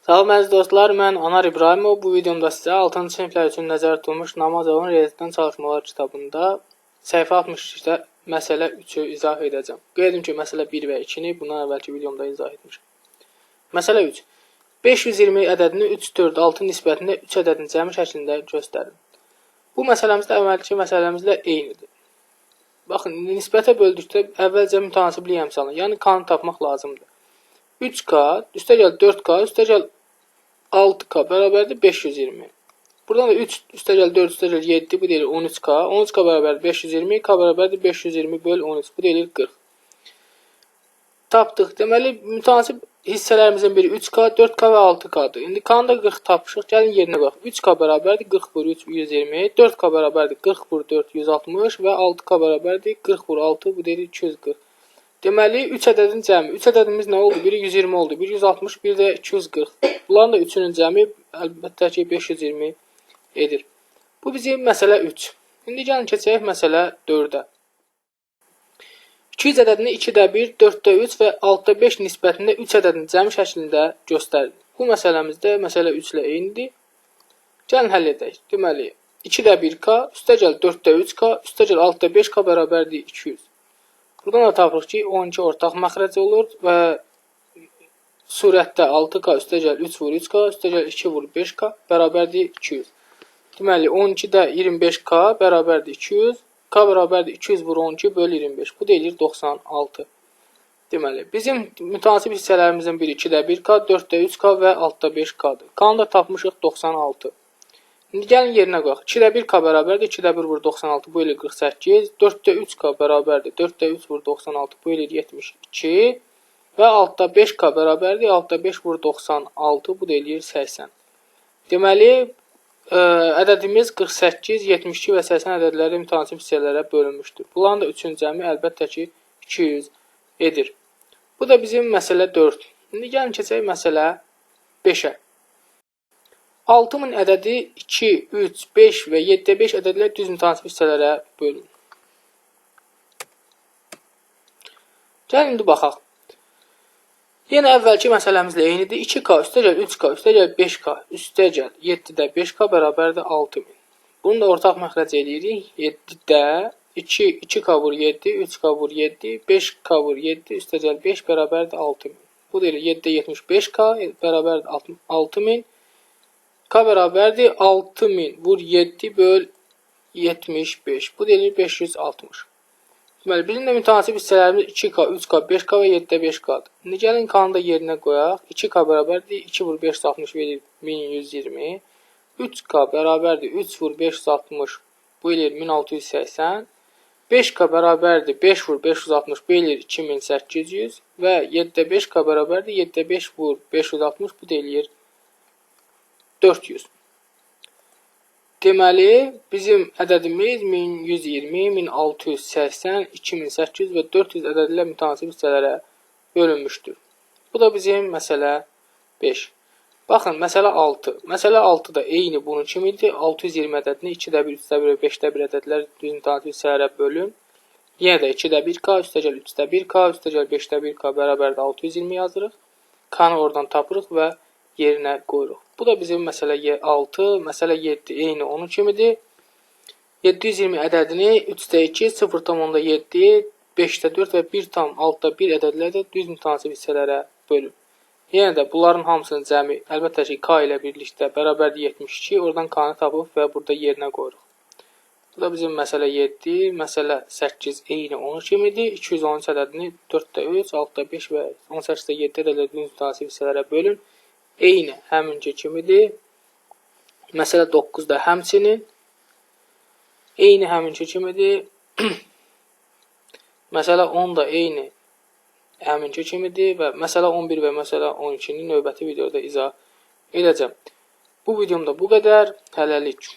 Salam əziz dostlar, mən Anar İbrahimov. Bu videomda sizə 6-cı siniflər üçün nəzərdə tutulmuş Namazovun Riyaziyyatdan çalışmalar kitabında səhifə 62-də məsələ 3-ü izah edəcəm. Qeyd edim ki, məsələ 1 və 2-ni bundan əvvəlki videomda izah etmişəm. Məsələ 3. 520 ədədini 3, 4, 6 nisbətində 3 ədədin cəmi şəklində göstərin. Bu məsələmiz də əvvəlki məsələmizlə eynidir. Baxın, nisbətə böldükdə əvvəlcə mütənasiblik əmsalını, yəni kanı tapmaq lazımdır. 3K, üstəgəl 4K, üstəgəl 6K bərabərdir 520. Buradan da 3, üstəgəl 4, üstəgəl 7, bu deyilir 13K. 13K bərabərdir 520, K bərabərdir 520 böl 13, bu deyilir 40. Tapdıq. Deməli, mütənasib hissələrimizin biri 3K, 4K və 6K'dır. İndi K'nı da 40 tapışıq. Gəlin yerinə bax. 3K bərabərdir 40 vur 3, 120. 4K bərabərdir 40 vur 4, 160 və 6K bərabərdir 40 vur 6, bu deyilir 240. Deməli, 3 ədədin cəmi. 3 ədədimiz nə oldu? Biri 120 oldu, biri 160, biri də 240. Bunların da 3-ünün cəmi əlbəttə ki 520 edir. Bu bizim məsələ 3. İndi gəlin keçək məsələ 4-ə. 200 ədədini 2-də 1, 4-də 3 və 6-da 5 nisbətində 3 ədədin cəmi şəklində göstərilir. Bu məsələmizdə məsələ 3 ilə eynidir. Gəlin həll edək. Deməli, 2-də 1K, üstəgəl 4-də 3K, üstəgəl 6-da 5K bərabərdir 200. Buradan da tapırıq ki, 12 ortaq məxrəc olur və surətdə 6K üstəgəl 3 vur 3K, üstəgəl 2 vur 5K bərabərdir 200. Deməli, 12-də 25K bərabərdir 200, K bərabərdir 200 vur 12 böl 25. Bu deyilir 96. Deməli, bizim mütənasib hissələrimizin biri 2-də 1K, 4-də 3K və 6-da 5K'dır. K-nı da tapmışıq 96. İndi gəlin yerinə qoyaq. 2-də 1K bərabərdir, 2-də 1 vur 96, bu elir 48. 4-də 3K bərabərdir, 4-də 3 vur 96, bu elir 72. Və 6-da 5K bərabərdir, 6-da 5 vur 96, bu da elir 80. Deməli, ədədimiz 48, 72 və 80 ədədləri mütənasib hissələrə bölünmüşdür. Bunların da 3-ün cəmi əlbəttə ki 200 edir. Bu da bizim məsələ 4. İndi gəlin keçək məsələ 5-ə. 6000 ədədi 2, 3, 5 və 7-də 5 ədədlər düz mütənasib hissələrə bölünür. Gəlin indi baxaq. Yenə əvvəlki məsələmizlə eynidir. 2K üstəgəl 3K üstəgəl 5K üstəgəl 7-də 5K bərabərdir 6000. Bunu da ortaq məxrəc edirik. 7-də 2, 2K vur 7, 3K vur 7, 5K vur 7 üstəgəl 5 bərabərdir 6000. Bu deyilir 7-də 75K bərabərdir 6000. K bərabərdir 6000 vur 7 böl 75. Bu deyilir 560. Deməli, bizim də mütənasib hissələrimiz 2K, 3K, 5K və 7-də 5K'dır. İndi gəlin K-nı da yerinə qoyaq. 2K bərabərdir 2 vur 560 verir 1120. 3K bərabərdir 3 vur 560, bu elir 1680. 5K bərabərdir 5 vur 560, bu elir 2800. Və 7-də 5K bərabərdir 7-də 5 vur 560, bu da elir 400. Deməli, bizim ədədimiz 1120, 1680, 2800 və 400 ədədlə mütənasib hissələrə bölünmüşdür. Bu da bizim məsələ 5. Baxın, məsələ 6. Məsələ 6 da eyni bunun kimidir. 620 ədədini 2-də 1, 3-də 1 və 5-də 1 ədədlər düz mütənasib hissələrə bölün. Yenə də 2-də 1K, üstəgəl 3-də 1K, üstəgəl 5-də 1K bərabərdir 620 yazırıq. K-nı oradan tapırıq və yerinə qoyuruq. Bu da bizim məsələ 6, məsələ 7 eyni onun kimidir. 720 ədədini 3-də 2, 0,7, 5-də 4 və 1,6-da 1 ədədlərdə düz mütənasib hissələrə bölün. Yenə də bunların hamısının cəmi əlbəttə ki K ilə birlikdə bərabərdir 72. Oradan K-nı tapıb və burada yerinə qoyuruq. Bu da bizim məsələ 7, məsələ 8 eyni onun kimidir. 213 ədədini 4-də 3, 6-da 5 və 18-də 7 ədədlər düz mütənasib hissələrə bölün. Eyni həminki kimidir. Məsələ 9-da həmçinin eyni həminki kimidir. Məsələ 10 da eyni həminki kimidir və məsələ 11 və məsələ 12-ni növbəti videoda izah edəcəm. Bu videomda bu qədər. Hələlik.